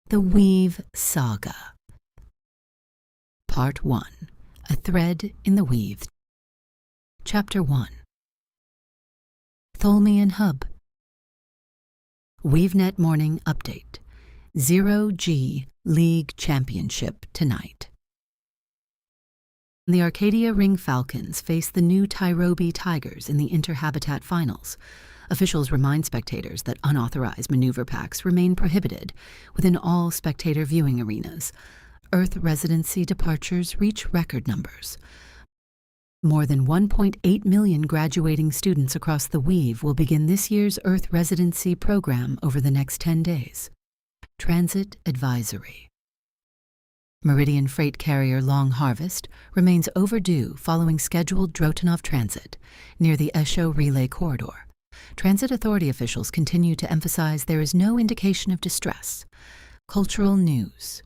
The Weave Saga. Part 1. A Thread in the Weave. Chapter 1. Tholmian Hub. WeaveNet Morning Update. 0G League Championship tonight. The Arcadia Ring Falcons face the new Tyrobi Tigers in the Interhabitat Finals. Officials remind spectators that unauthorized maneuver packs remain prohibited within all spectator viewing arenas. Earth Residency departures reach record numbers. More than 1.8 million graduating students across the Weave will begin this year's Earth Residency program over the next 10 days. Transit Advisory. Meridian freight carrier Long Harvest remains overdue following scheduled Drotanov transit near the Esho Relay Corridor. Transit Authority officials continue to emphasize there is no indication of distress. Cultural news.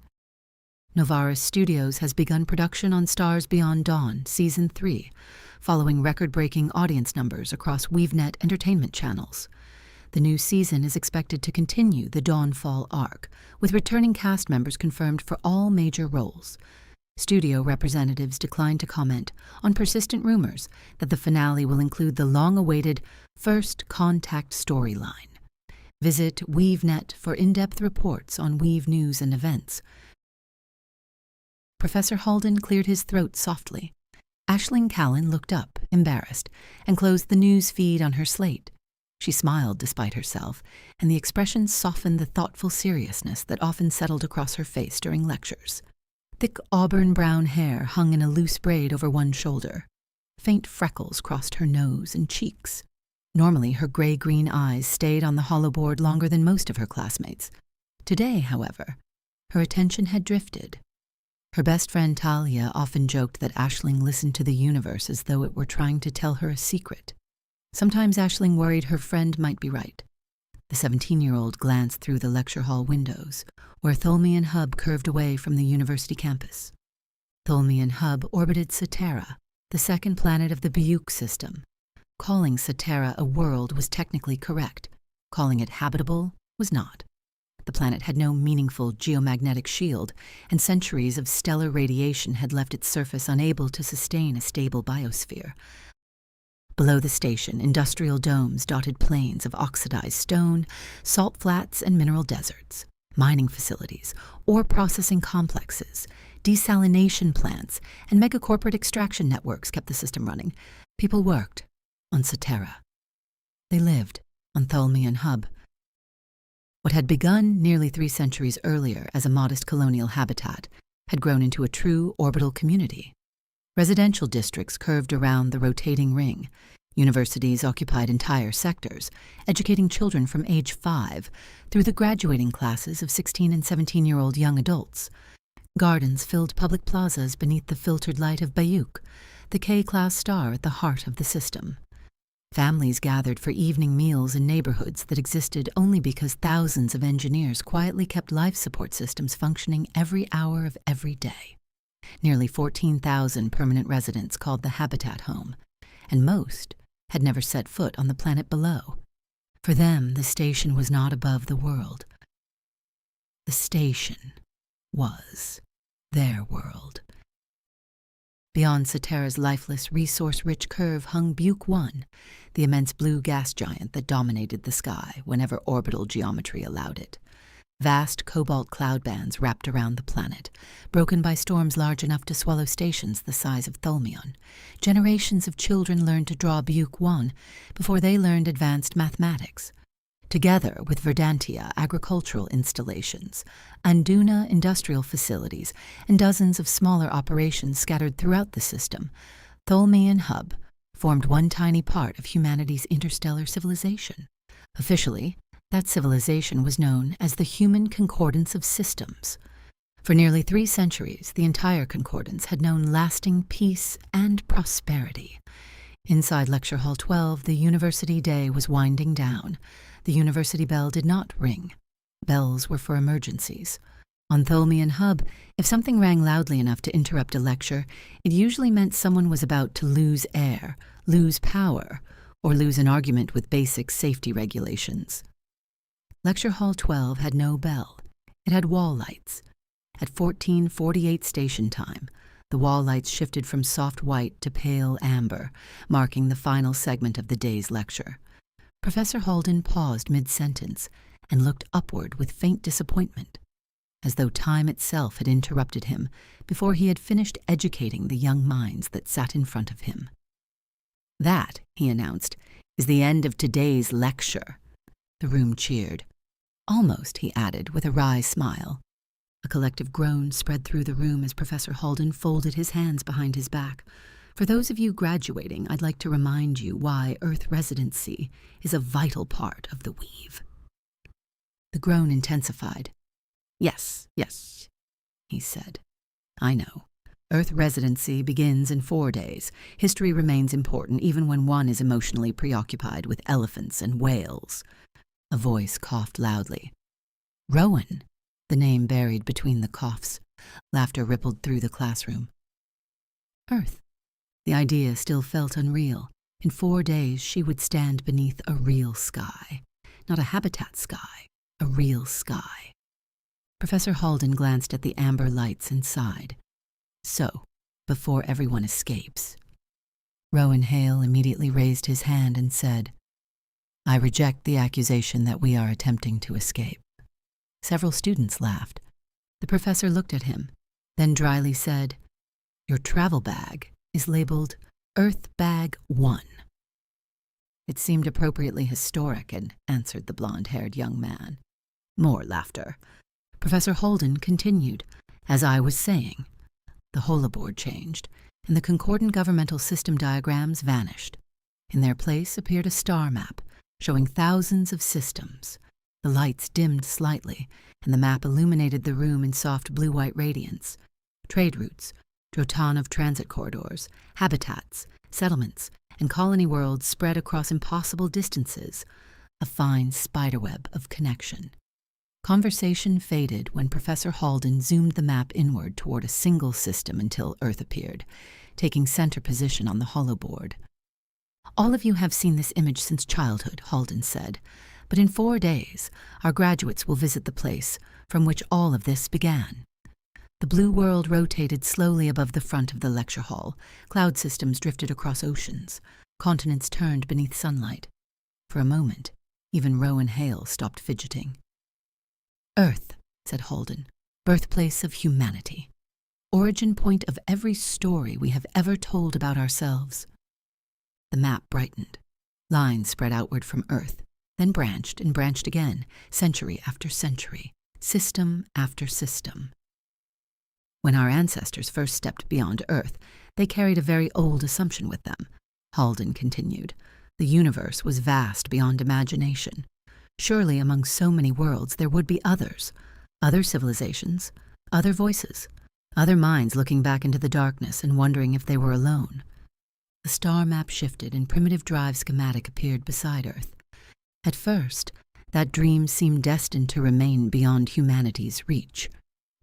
Novaris Studios has begun production on Stars Beyond Dawn Season 3, following record-breaking audience numbers across WeaveNet entertainment channels. The new season is expected to continue the Dawnfall arc, with returning cast members confirmed for all major roles. Studio representatives declined to comment on persistent rumors that the finale will include the long-awaited First Contact storyline. Visit WeaveNet for in-depth reports on Weave news and events. Professor Heidland cleared his throat softly. Aisling Callen looked up, embarrassed, and closed the news feed on her slate. She smiled despite herself, and the expression softened the thoughtful seriousness that often settled across her face during lectures. Thick auburn-brown hair hung in a loose braid over one shoulder. Faint freckles crossed her nose and cheeks. Normally, her gray-green eyes stayed on the hollow board longer than most of her classmates. Today, however, her attention had drifted. Her best friend Talia often joked that Aisling listened to the universe as though it were trying to tell her a secret. Sometimes Aisling worried her friend might be right. The 17-year-old glanced through the lecture hall windows, where Tholmian Hub curved away from the university campus. Tholmian Hub orbited Cetera, the second planet of the Buyuk system. Calling Cetera a world was technically correct. Calling it habitable was not. The planet had no meaningful geomagnetic shield, and centuries of stellar radiation had left its surface unable to sustain a stable biosphere. Below the station, industrial domes dotted plains of oxidized stone, salt flats, and mineral deserts. Mining facilities, ore processing complexes, desalination plants, and megacorporate extraction networks kept the system running. People worked on Cetera. They lived on Tholmian Hub. What had begun nearly 3 centuries earlier as a modest colonial habitat had grown into a true orbital community. Residential districts curved around the rotating ring. Universities occupied entire sectors, educating children from age 5 through the graduating classes of 16 and 17-year-old young adults. Gardens filled public plazas beneath the filtered light of Buyuk, the K-class star at the heart of the system. Families gathered for evening meals in neighborhoods that existed only because thousands of engineers quietly kept life support systems functioning every hour of every day. Nearly 14,000 permanent residents called the habitat home, and most had never set foot on the planet below. For them, the station was not above the world. The station was their world. Beyond Cetera's lifeless, resource-rich curve hung Buyuk 1, the immense blue gas giant that dominated the sky whenever orbital geometry allowed it. Vast cobalt cloud bands wrapped around the planet, broken by storms large enough to swallow stations the size of Tholmion. Generations of children learned to draw Buyuk 1 before they learned advanced mathematics. Together with Verdantia agricultural installations, Anduna industrial facilities, and dozens of smaller operations scattered throughout the system, Tholmian Hub formed one tiny part of humanity's interstellar civilization. Officially, that civilization was known as the Human Concordance of Systems. For nearly 3 centuries, the entire concordance had known lasting peace and prosperity. Inside Lecture Hall 12, the university day was winding down. The university bell did not ring. Bells were for emergencies. On Tholmian Hub, if something rang loudly enough to interrupt a lecture, it usually meant someone was about to lose air, lose power, or lose an argument with basic safety regulations. Lecture Hall 12 had no bell. It had wall lights. At 14:48 station time, the wall lights shifted from soft white to pale amber, marking the final segment of the day's lecture. Professor Heidland paused mid-sentence and looked upward with faint disappointment, as though time itself had interrupted him before he had finished educating the young minds that sat in front of him. "That," he announced, "is the end of today's lecture." The room cheered. "Almost," he added with a wry smile. A collective groan spread through the room as Professor Heidland folded his hands behind his back. "For those of you graduating, I'd like to remind you why Earth Residency is a vital part of the Weave." The groan intensified. Yes, he said. "I know. Earth Residency begins in 4 days. History remains important even when one is emotionally preoccupied with elephants and whales." A voice coughed loudly. "Rowan," the name buried between the coughs. Laughter rippled through the classroom. Earth. The idea still felt unreal. In 4 days, she would stand beneath a real sky. Not a habitat sky, a real sky. Professor Heidland glanced at the amber lights and sighed. "So, before everyone escapes." Rowan Hale immediately raised his hand and said, "I reject the accusation that we are attempting to escape." Several students laughed. The professor looked at him, then dryly said, "Your travel bag is labeled Earth Bag 1. It seemed appropriately historic, and answered the blonde-haired young man. More laughter. Professor Heidland continued, "As I was saying, the holoboard changed, and the concordant governmental system diagrams vanished. In their place appeared a star map, showing thousands of systems. The lights dimmed slightly, and the map illuminated the room in soft blue-white radiance. Trade routes, Drotanov transit corridors, habitats, settlements, and colony worlds spread across impossible distances, a fine spiderweb of connection." Conversation faded when Professor Heidland zoomed the map inward toward a single system until Earth appeared, taking center position on the holoboard. "All of you have seen this image since childhood," Heidland said, "but in 4 days, our graduates will visit the place from which all of this began." The blue world rotated slowly above the front of the lecture hall. Cloud systems drifted across oceans. Continents turned beneath sunlight. For a moment, even Rowan Hale stopped fidgeting. "Earth," said Heidland, "birthplace of humanity. Origin point of every story we have ever told about ourselves." The map brightened. Lines spread outward from Earth, then branched and branched again, century after century, system after system. "When our ancestors first stepped beyond Earth, they carried a very old assumption with them," Heidland continued. "The universe was vast beyond imagination. Surely among so many worlds there would be others, other civilizations, other voices, other minds looking back into the darkness and wondering if they were alone." The star map shifted and primitive drive schematic appeared beside Earth. At first, that dream seemed destined to remain beyond humanity's reach.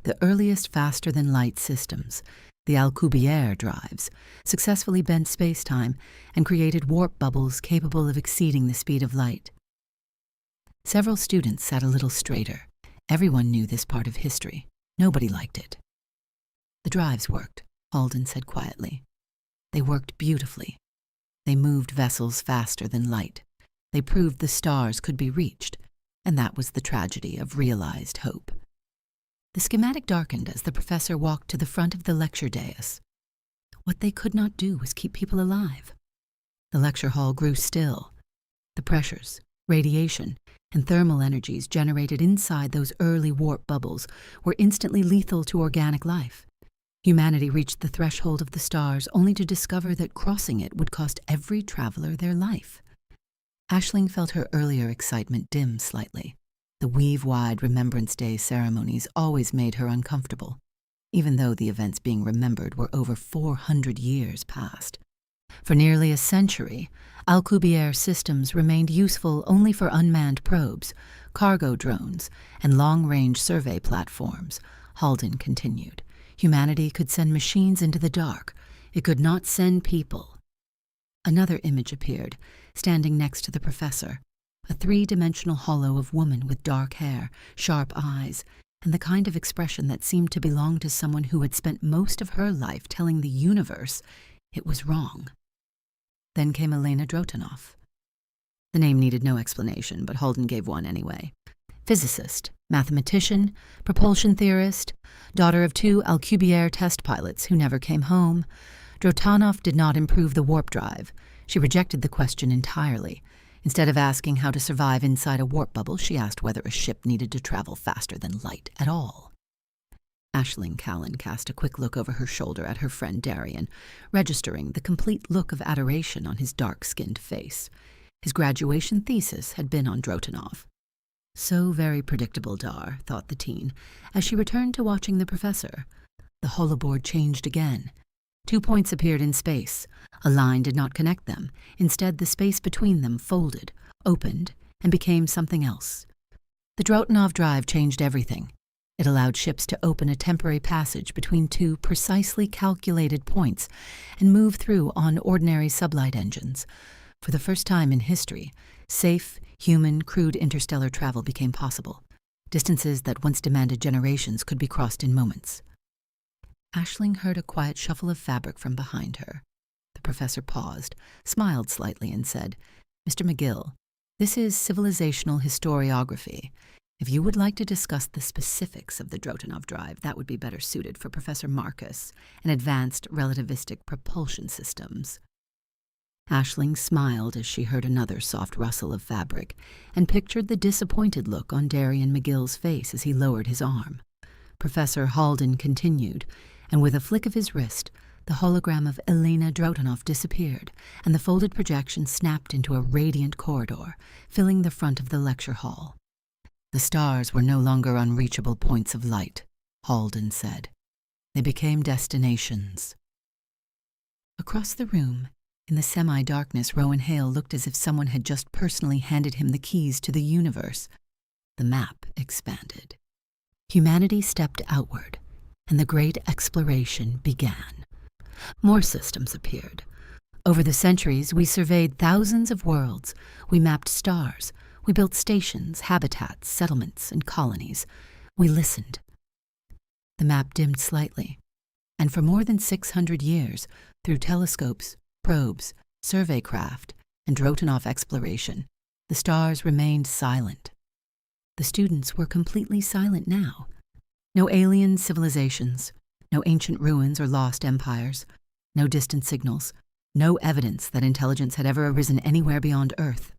The earliest faster-than-light systems, the Alcubierre drives, successfully bent space-time and created warp bubbles capable of exceeding the speed of light. Several students sat a little straighter. Everyone knew this part of history. Nobody liked it. "The drives worked," Heidland said quietly. "They worked beautifully. They moved vessels faster than light. They proved the stars could be reached, and that was the tragedy of realized hope." The schematic darkened as the professor walked to the front of the lecture dais. What they could not do was keep people alive. The lecture hall grew still. The pressures, radiation, and thermal energies generated inside those early warp bubbles were instantly lethal to organic life. Humanity reached the threshold of the stars only to discover that crossing it would cost every traveler their life. Aisling felt her earlier excitement dim slightly. The Weave-wide Remembrance Day ceremonies always made her uncomfortable, even though the events being remembered were over 400 years past. For nearly a century, Alcubierre systems remained useful only for unmanned probes, cargo drones, and long-range survey platforms, Heidland continued. Humanity could send machines into the dark. It could not send people. Another image appeared, standing next to the professor, a 3-dimensional hollow of woman with dark hair, sharp eyes, and the kind of expression that seemed to belong to someone who had spent most of her life telling the universe it was wrong. Then came Elena Drotanov. The name needed no explanation, but Heidland gave one anyway. Physicist, mathematician, propulsion theorist, daughter of 2 Alcubierre test pilots who never came home, Drotanov did not improve the warp drive. She rejected the question entirely. Instead of asking how to survive inside a warp bubble, she asked whether a ship needed to travel faster than light at all. Aisling Callen cast a quick look over her shoulder at her friend Darian, registering the complete look of adoration on his dark-skinned face. His graduation thesis had been on Drotanov. So very predictable, Dar, thought the teen, as she returned to watching the professor. The holoboard changed again. 2 points appeared in space. A line did not connect them. Instead, the space between them folded, opened, and became something else. The Drotanov drive changed everything. It allowed ships to open a temporary passage between 2 precisely calculated points and move through on ordinary sublight engines. For the first time in history, safe, human, crewed interstellar travel became possible. Distances that once demanded generations could be crossed in moments. Aisling heard a quiet shuffle of fabric from behind her. The professor paused, smiled slightly, and said, "Mr. McGill, this is civilizational historiography. If you would like to discuss the specifics of the Drotanov drive, that would be better suited for Professor Marcus and advanced relativistic propulsion systems." Aisling smiled as she heard another soft rustle of fabric and pictured the disappointed look on Darian McGill's face as he lowered his arm. Professor Heidland continued, and with a flick of his wrist, the hologram of Elena Drotanov disappeared, and the folded projection snapped into a radiant corridor, filling the front of the lecture hall. The stars were no longer unreachable points of light, Heidland said. They became destinations. Across the room, in the semi-darkness, Rowan Hale looked as if someone had just personally handed him the keys to the universe. The map expanded. Humanity stepped outward, and the great exploration began. More systems appeared. Over the centuries, we surveyed thousands of worlds. We mapped stars. We built stations, habitats, settlements, and colonies. We listened. The map dimmed slightly, and for more than 600 years, through telescopes, probes, survey craft, and Drotanov exploration, the stars remained silent. The students were completely silent now. No alien civilizations, no ancient ruins or lost empires, no distant signals, no evidence that intelligence had ever arisen anywhere beyond Earth.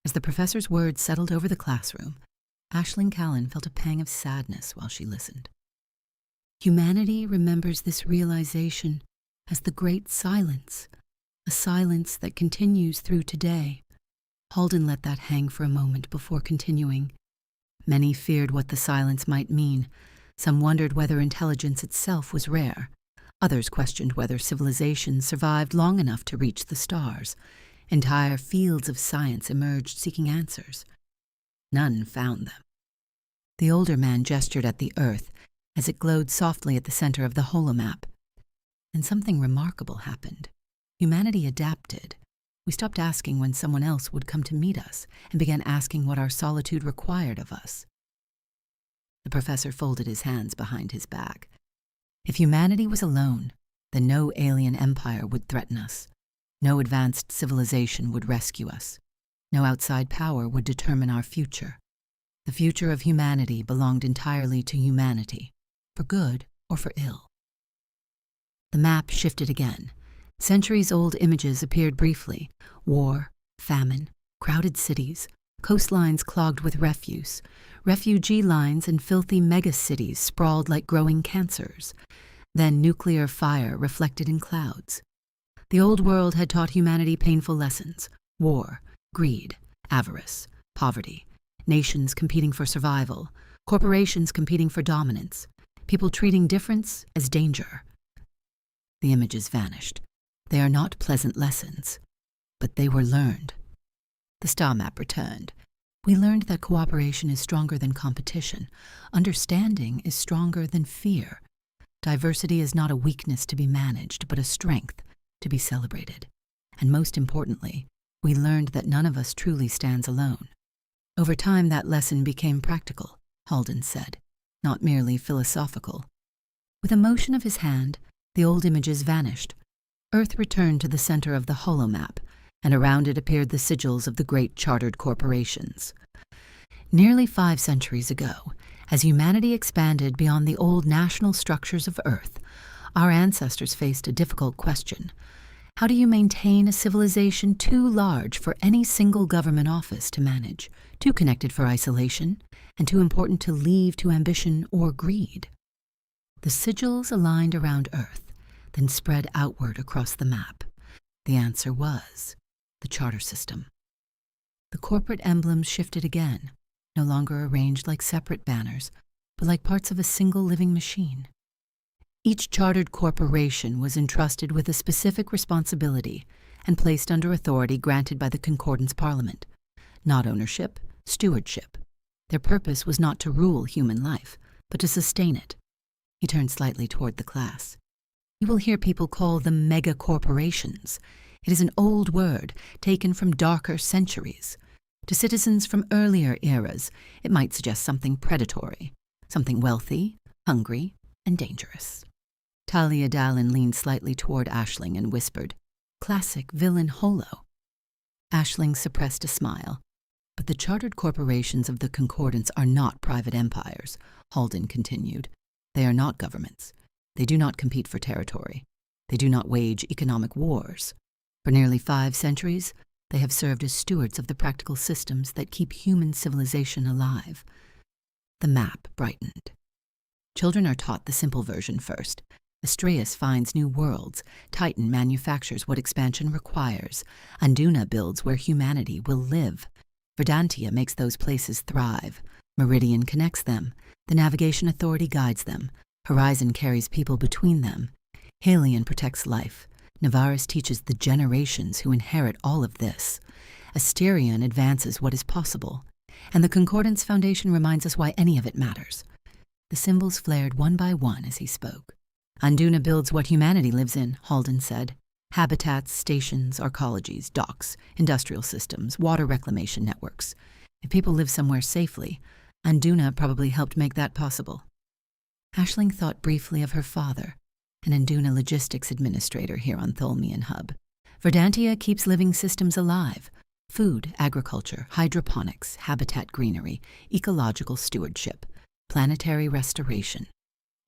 As the professor's words settled over the classroom, Aisling Callen felt a pang of sadness while she listened. Humanity remembers this realization as the Great Silence, a silence that continues through today. Heidland let that hang for a moment before continuing. Many feared what the silence might mean. Some wondered whether intelligence itself was rare. Others questioned whether civilization survived long enough to reach the stars. Entire fields of science emerged seeking answers. None found them. The older man gestured at the Earth as it glowed softly at the center of the holomap. And something remarkable happened. Humanity adapted. We stopped asking when someone else would come to meet us and began asking what our solitude required of us. The professor folded his hands behind his back. If humanity was alone, then no alien empire would threaten us. No advanced civilization would rescue us. No outside power would determine our future. The future of humanity belonged entirely to humanity, for good or for ill. The map shifted again. Centuries-old images appeared briefly. War, famine, crowded cities, coastlines clogged with refuse, refugee lines and filthy megacities sprawled like growing cancers. Then nuclear fire reflected in clouds. The old world had taught humanity painful lessons: war, greed, avarice, poverty, nations competing for survival, corporations competing for dominance, people treating difference as danger. The images vanished. They are not pleasant lessons, but they were learned. The star map returned. We learned that cooperation is stronger than competition. Understanding is stronger than fear. Diversity is not a weakness to be managed, but a strength to be celebrated. And most importantly, we learned that none of us truly stands alone. Over time, that lesson became practical, Heidland said. not merely philosophical. With a motion of his hand, the old images vanished. Earth returned to the center of the holomap, and around it appeared the sigils of the great chartered corporations. Nearly 5 centuries ago, as humanity expanded beyond the old national structures of Earth, our ancestors faced a difficult question. How do you maintain a civilization too large for any single government office to manage, too connected for isolation, and too important to leave to ambition or greed? The sigils aligned around Earth, then spread outward across the map. The answer was the charter system. The corporate emblems shifted again, no longer arranged like separate banners, but like parts of a single living machine. Each chartered corporation was entrusted with a specific responsibility and placed under authority granted by the Concordance Parliament. Not ownership, stewardship. Their purpose was not to rule human life, but to sustain it. He turned slightly toward the class. You will hear people call them mega-corporations. It is an old word taken from darker centuries. To citizens from earlier eras, it might suggest something predatory, something wealthy, hungry, and dangerous. Talia Dallin leaned slightly toward Aisling and whispered, "Classic villain holo." Aisling suppressed a smile. "But the chartered corporations of the Concordance are not private empires," Heidland continued. "They are not governments. They do not compete for territory. They do not wage economic wars. For nearly 5 centuries, they have served as stewards of the practical systems that keep human civilization alive." The map brightened. Children are taught the simple version first. Astraeus finds new worlds. Titan manufactures what expansion requires. Anduna builds where humanity will live. Verdantia makes those places thrive. Meridian connects them. The Navigation Authority guides them. Horizon carries people between them. Halion protects life. Navaris teaches the generations who inherit all of this. Asterion advances what is possible. And the Concordance Foundation reminds us why any of it matters. The symbols flared one by one as he spoke. Anduna builds what humanity lives in, Heidland said. Habitats, stations, arcologies, docks, industrial systems, water reclamation networks. If people live somewhere safely, Anduna probably helped make that possible. Aisling thought briefly of her father, an Anduna logistics administrator here on Tholmian Hub. Verdantia keeps living systems alive. Food, agriculture, hydroponics, habitat greenery, ecological stewardship, planetary restoration.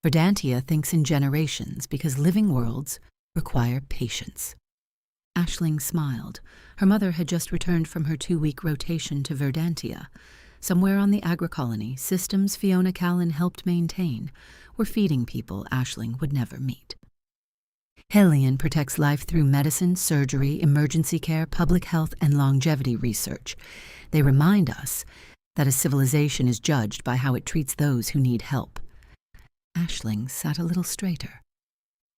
Verdantia thinks in generations because living worlds require patience. Aisling smiled. Her mother had just returned from her 2-week rotation to Verdantia. Somewhere on the agri-colony, systems Fiona Callen helped maintain were feeding people Aisling would never meet. Halion protects life through medicine, surgery, emergency care, public health, and longevity research. They remind us that a civilization is judged by how it treats those who need help. Aisling sat a little straighter.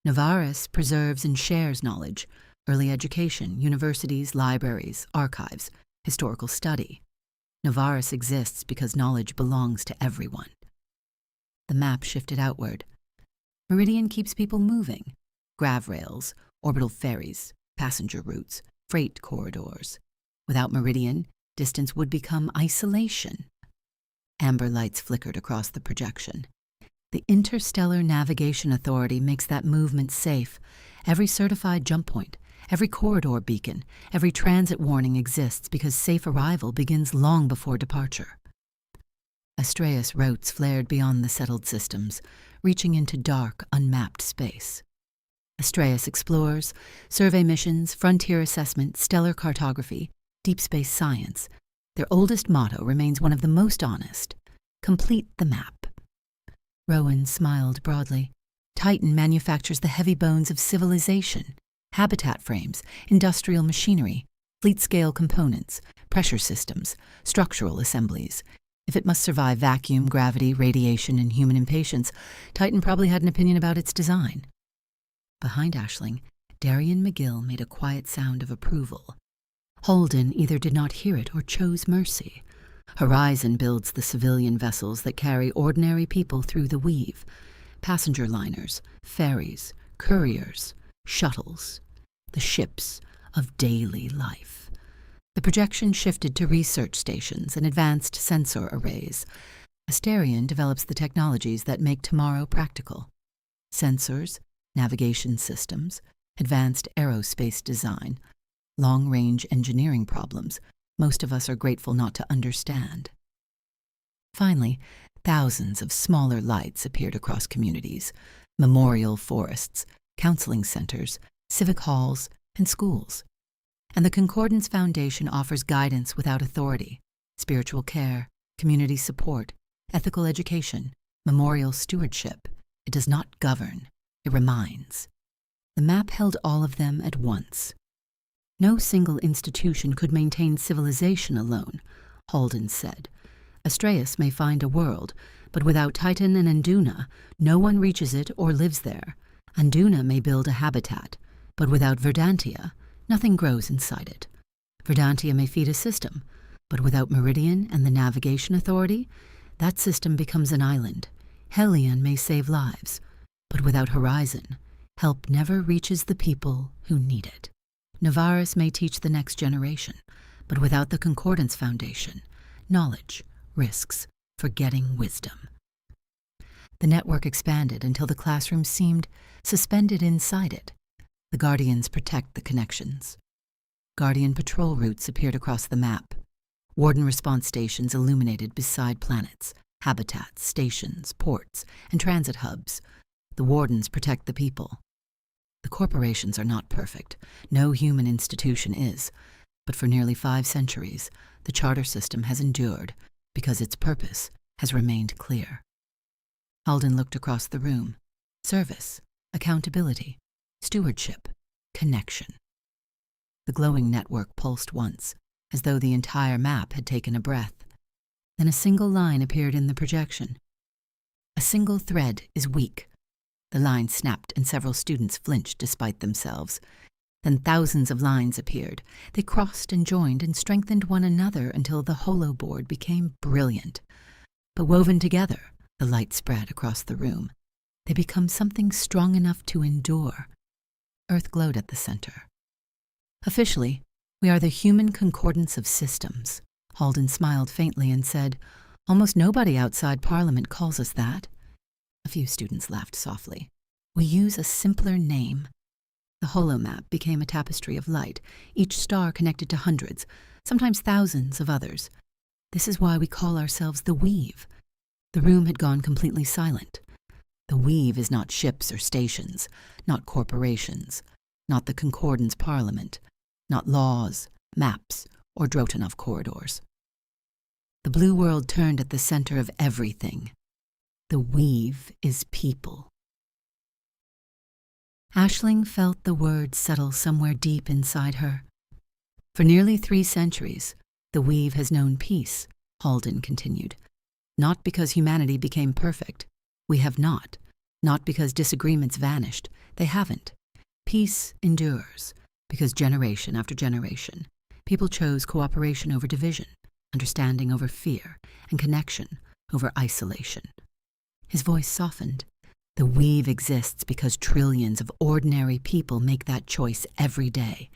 Navaris preserves and shares knowledge, early education, universities, libraries, archives, historical study. Navaris exists because knowledge belongs to everyone. The map shifted outward. Meridian keeps people moving. Grav rails, orbital ferries, passenger routes, freight corridors. Without Meridian, distance would become isolation. Amber lights flickered across the projection. The Interstellar Navigation Authority makes that movement safe. Every certified jump point, every corridor beacon, every transit warning exists because safe arrival begins long before departure. Astraeus routes flared beyond the settled systems, reaching into dark, unmapped space. Astraeus explores, survey missions, frontier assessment, stellar cartography, deep space science. Their oldest motto remains one of the most honest: complete the map. Rowan smiled broadly. Titan manufactures the heavy bones of civilization, habitat frames, industrial machinery, fleet-scale components, pressure systems, structural assemblies. If it must survive vacuum, gravity, radiation, and human impatience, Titan probably had an opinion about its design. Behind Aisling, Darian McGill made a quiet sound of approval. Holden either did not hear it or chose mercy. Horizon builds the civilian vessels that carry ordinary people through the weave. Passenger liners, ferries, couriers, shuttles. The ships of daily life. The projection shifted to research stations and advanced sensor arrays. Asterion develops the technologies that make tomorrow practical. Sensors, navigation systems, advanced aerospace design, long-range engineering problems most of us are grateful not to understand. Finally, thousands of smaller lights appeared across communities, memorial forests, counseling centers, civic halls, and schools. And the Concordance Foundation offers guidance without authority, spiritual care, community support, ethical education, memorial stewardship. It does not govern, it reminds. The map held all of them at once. No single institution could maintain civilization alone, Heidland said. Astræus may find a world, but without Titan and Anduna, no one reaches it or lives there. Anduna may build a habitat, but without Verdantia, nothing grows inside it. Verdantia may feed a system, but without Meridian and the Navigation Authority, that system becomes an island. Helion may save lives, but without Horizon, help never reaches the people who need it. Navarus may teach the next generation, but without the Concordance Foundation, knowledge risks forgetting wisdom. The network expanded until the classroom seemed suspended inside it. The Guardians protect the connections. Guardian patrol routes appeared across the map. Warden response stations illuminated beside planets, habitats, stations, ports, and transit hubs. The Wardens protect the people. The corporations are not perfect. No human institution is. But for nearly 5 centuries, the charter system has endured because its purpose has remained clear. Heidland looked across the room. Service, accountability, stewardship, connection. The glowing network pulsed once, as though the entire map had taken a breath. Then a single line appeared in the projection. A single thread is weak. The line snapped and several students flinched despite themselves. Then thousands of lines appeared. They crossed and joined and strengthened one another until the holoboard became brilliant. But woven together, the light spread across the room. They become something strong enough to endure. Earth glowed at the center. Officially, we are the human concordance of systems. Heidland smiled faintly and said, "Almost nobody outside Parliament calls us that." A few students laughed softly. "We use a simpler name." The holomap became a tapestry of light, each star connected to hundreds, sometimes thousands of others. This is why we call ourselves the Weave. The room had gone completely silent. The Weave is not ships or stations, not corporations, not the Concordance Parliament, not laws, maps, or Drotanov corridors. The blue world turned at the center of everything. The Weave is people. Aisling felt the words settle somewhere deep inside her. For nearly 3 centuries, the Weave has known peace, Heidland continued. Not because humanity became perfect. We have not. Not because disagreements vanished. They haven't. Peace endures, because generation after generation, people chose cooperation over division, understanding over fear, and connection over isolation. His voice softened. The Weave exists because trillions of ordinary people make that choice every day.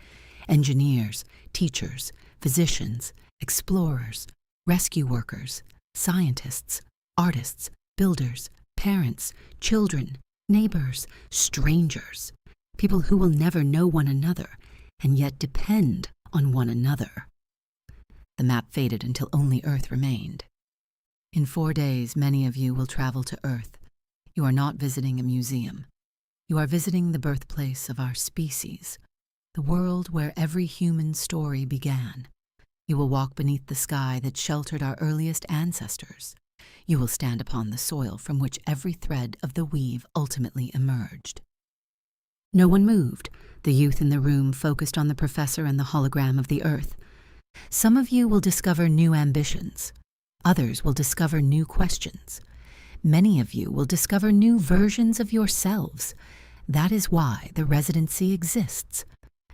Engineers, teachers, physicians, explorers, rescue workers, scientists, artists, builders, parents, children, neighbors, strangers, people who will never know one another and yet depend on one another. The map faded until only Earth remained. In 4 days, many of you will travel to Earth. You are not visiting a museum. You are visiting the birthplace of our species, the world where every human story began. You will walk beneath the sky that sheltered our earliest ancestors. You will stand upon the soil from which every thread of the Weave ultimately emerged. No one moved. The youth in the room focused on the professor and the hologram of the Earth. Some of you will discover new ambitions. Others will discover new questions. Many of you will discover new versions of yourselves. That is why the residency exists.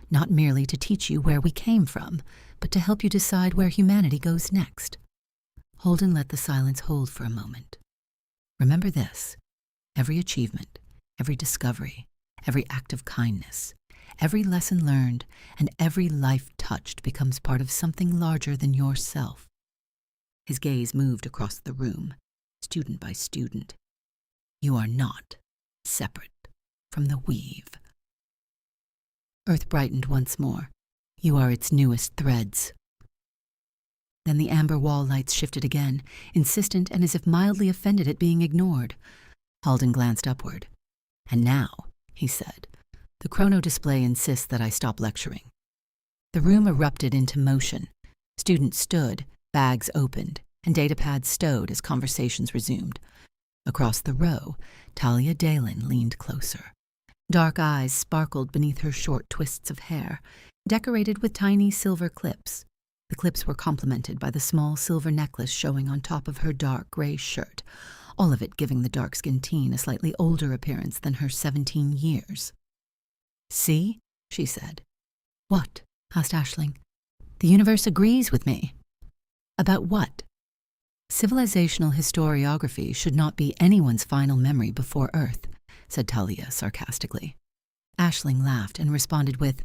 Not merely to teach you where we came from, but to help you decide where humanity goes next. Heidland let the silence hold for a moment. Remember this: every achievement, every discovery, every act of kindness, every lesson learned, and every life touched becomes part of something larger than yourself. His gaze moved across the room. student by student. You are not separate from the weave. Earth brightened once more. You are its newest threads. Then the amber wall lights shifted again, insistent and as if mildly offended at being ignored. Heidland glanced upward. And now, he said, the chrono display insists that I stop lecturing. The room erupted into motion. Students stood, bags opened, and datapads stowed as conversations resumed. Across the row, Talia Dalen leaned closer. Dark eyes sparkled beneath her short twists of hair, decorated with tiny silver clips. The clips were complemented by the small silver necklace showing on top of her dark gray shirt, all of it giving the dark-skinned teen a slightly older appearance than her 17 years. See? She said. What? Asked Aisling. The universe agrees with me. About what? Civilizational historiography should not be anyone's final memory before Earth, said Talia sarcastically. Aisling laughed and responded with,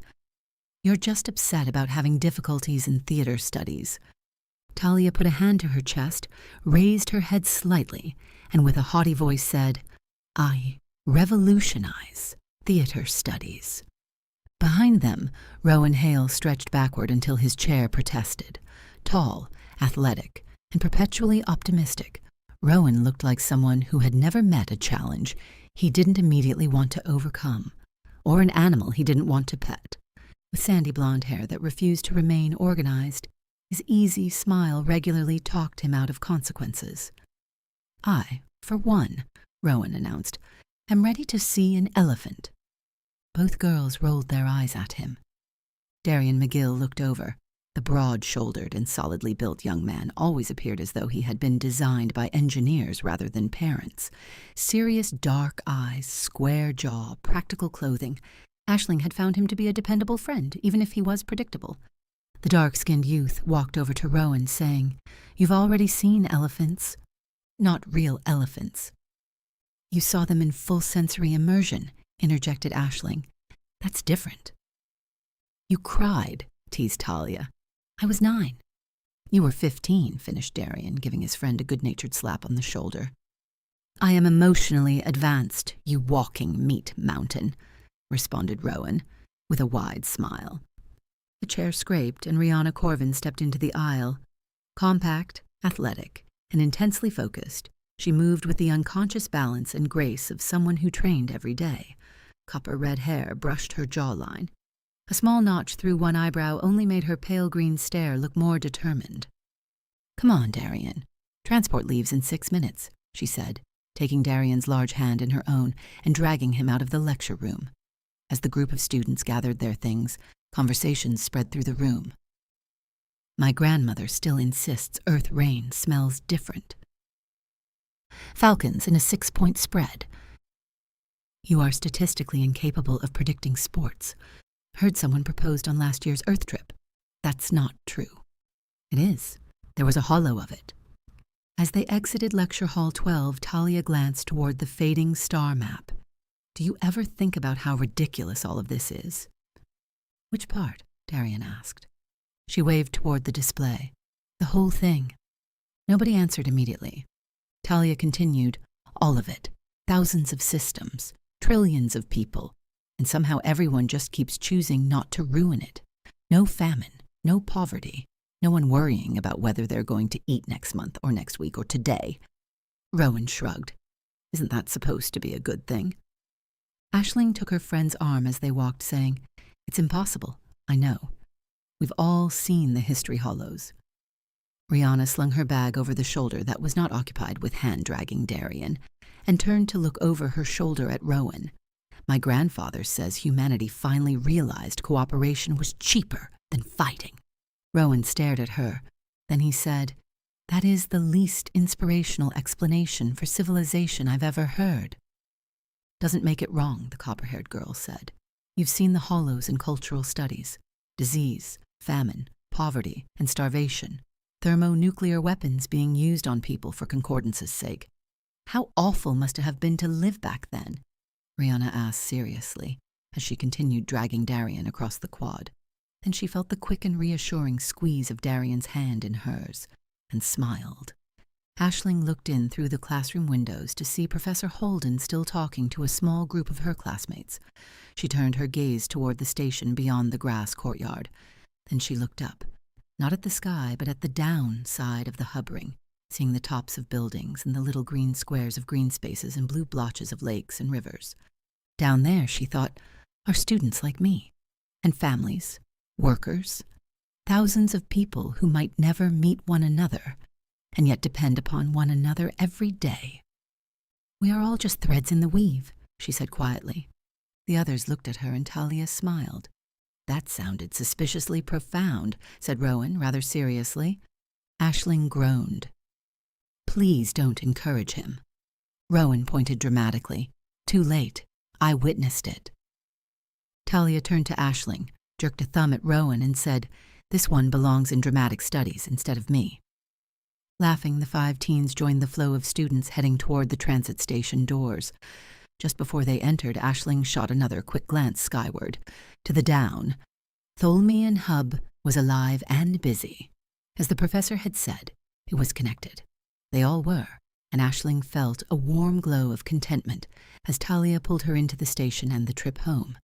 You're just upset about having difficulties in theater studies. Talia put a hand to her chest, raised her head slightly, and with a haughty voice said, I revolutionize theater studies. Behind them, Rowan Hale stretched backward until his chair protested. Tall, athletic, and perpetually optimistic, Rowan looked like someone who had never met a challenge he didn't immediately want to overcome, or an animal he didn't want to pet. With sandy blonde hair that refused to remain organized, his easy smile regularly talked him out of consequences. I, for one, Rowan announced, am ready to see an elephant. Both girls rolled their eyes at him. Darian McGill looked over. The broad-shouldered and solidly built young man always appeared as though he had been designed by engineers rather than parents. Serious dark eyes, square jaw, practical clothing. Aisling had found him to be a dependable friend, even if he was predictable. The dark-skinned youth walked over to Rowan, saying, You've already seen elephants. Not real elephants. You saw them in full sensory immersion, interjected Aisling. That's different. You cried, teased Talia. I was 9. You were 15, finished Darian, giving his friend a good-natured slap on the shoulder. I am emotionally advanced, you walking meat mountain, responded Rowan, with a wide smile. The chair scraped, and Rihanna Corvin stepped into the aisle. Compact, athletic, and intensely focused, she moved with the unconscious balance and grace of someone who trained every day. Copper red hair brushed her jawline. A small notch through one eyebrow only made her pale green stare look more determined. Come on, Darian. Transport leaves in 6 minutes, she said, taking Darian's large hand in her own and dragging him out of the lecture room. As the group of students gathered their things, conversations spread through the room. My grandmother still insists Earth rain smells different. Falcons in a 6-point spread. You are statistically incapable of predicting sports. Heard someone proposed on last year's Earth trip. That's not true. It is. There was a hollow of it. As they exited Lecture Hall 12, Talia glanced toward the fading star map. Do you ever think about how ridiculous all of this is? Which part? Darian asked. She waved toward the display. The whole thing. Nobody answered immediately. Talia continued, all of it. Thousands of systems. Trillions of people. And somehow everyone just keeps choosing not to ruin it. No famine, no poverty, no one worrying about whether they're going to eat next month or next week or today. Rowan shrugged. Isn't that supposed to be a good thing? Aisling took her friend's arm as they walked, saying, It's impossible, I know. We've all seen the history hollows. Rihanna slung her bag over the shoulder that was not occupied with hand-dragging Darian, and turned to look over her shoulder at Rowan. My grandfather says humanity finally realized cooperation was cheaper than fighting. Rowan stared at her. Then he said, That is the least inspirational explanation for civilization I've ever heard. Doesn't make it wrong, the copper-haired girl said. You've seen the hollows in cultural studies. Disease, famine, poverty, and starvation. Thermonuclear weapons being used on people for concordance's sake. How awful must it have been to live back then? Rihanna asked seriously, as she continued dragging Darian across the quad. Then she felt the quick and reassuring squeeze of Darian's hand in hers, and smiled. Aisling looked in through the classroom windows to see Professor Holden still talking to a small group of her classmates. She turned her gaze toward the station beyond the grass courtyard. Then she looked up, not at the sky, but at the down side of the hub ring, seeing the tops of buildings and the little green squares of green spaces and blue blotches of lakes and rivers. Down there, she thought, are students like me, and families, workers, thousands of people who might never meet one another, and yet depend upon one another every day. We are all just threads in the weave, she said quietly. The others looked at her and Talia smiled. That sounded suspiciously profound, said Rowan rather seriously. Aisling groaned. Please don't encourage him. Rowan pointed dramatically. Too late. I witnessed it. Talia turned to Aisling, jerked a thumb at Rowan and said, This one belongs in dramatic studies instead of me. Laughing, the 5 teens joined the flow of students heading toward the transit station doors. Just before they entered, Aisling shot another quick glance skyward, to the down. Tholmian Hub was alive and busy. As the professor had said, it was connected. They all were, and Aisling felt a warm glow of contentment as Talia pulled her into the station and the trip home.